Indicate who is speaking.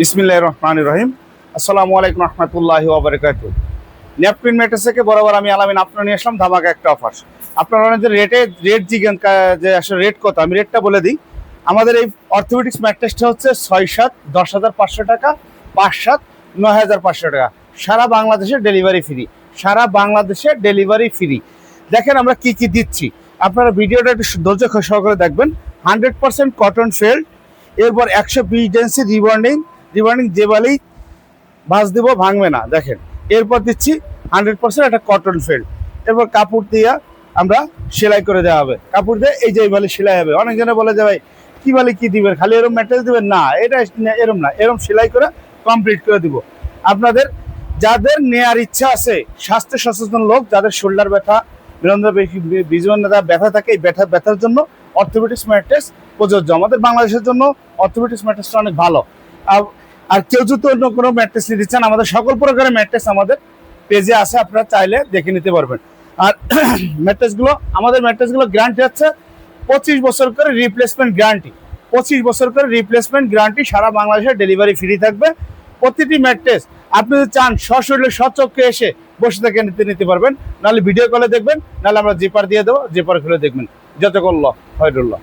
Speaker 1: বিসমিল্লাহির রহমানির রহিম। আসসালামু আলাইকুম রহমতুল্লাহি ওয়া বারাকাতুহু। ন্যাপকিন ম্যাট্রেস থেকে বরাবর আমি আলামিন আপনার নিয়ে আসলাম ধামাকা একটা অফার। আপনারা অনেক রেট জিজ্ঞেস যে আসলে রেট কত, আমি রেটটা বলে দিই। আমাদের এই অর্থোপেডিক্স ম্যাট্রেসটা হচ্ছে 6-7 10,500 টাকা, 5-7 9,500 টাকা। সারা বাংলাদেশে ডেলিভারি ফ্রি, সারা বাংলাদেশে ডেলিভারি ফ্রি। দেখেন আমরা কি কি দিচ্ছি, আপনারা ভিডিওটা একটু ধৈর্য সহকারে দেখবেন। 100% কটন ফেল্ড, এরপর 120 ডেন্সি রিবন্ডিং যে বলেই ভাঁজ দিব ভাঙবে না। দেখেন এরপর দিচ্ছি 100% একটা কটন ফেল্ড, এরপর কাপড় দিয়ে আমরা সেলাই করে দেওয়া হবে। কাপড় দিয়ে এই যে বালি সেলাই হবে। অনেকজনে বলে যে ভাই কি বালি কি দিবেন, খালি এরম ম্যাট্রেস দিবেন না, এটা এরম না, এরম সেলাই করে কমপ্লিট করে দিব। আপনাদের যাদের নেয়ার ইচ্ছা আছে, স্বাস্থ্য সচেতন লোক, যাদের শোল্ডার ব্যথা, বিভিন্ন ব্যথা থাকে, এই ব্যথার জন্য অর্থোপেডিক্স ম্যাট্রেস প্রযোজ্য। আমাদের বাংলাদেশের জন্য অর্থোপেডিক্স ম্যাট্রেসটা অনেক ভালো। আর কেউ যদি অন্য কোনো ম্যাট্রেস নিতে চান, আমাদের সকল প্রকারের ম্যাট্রেস আমাদের পেজে আছে, আপনারা চাইলে দেখে নিতে পারবেন। আর আমাদের ম্যাট্রেসগুলো গ্যারান্টি হচ্ছে 25 বছর করে রিপ্লেসমেন্ট গ্যারান্টি। 25 বছর করে রিপ্লেসমেন্ট গ্যারান্টি, সারা বাংলাদেশে ডেলিভারি ফ্রি থাকবে। প্রতিটি ম্যাট্রেস আপনি যদি চান সশরীরে সচক্ষে এসে বসে থেকে নিতে পারবেন, নাহলে ভিডিও কলে দেখবেন, নাহলে আমরা জিপার দিয়ে দেবো, জিপার খুলে দেখবেন। যতক্ষণ হয়রুল্লাহ।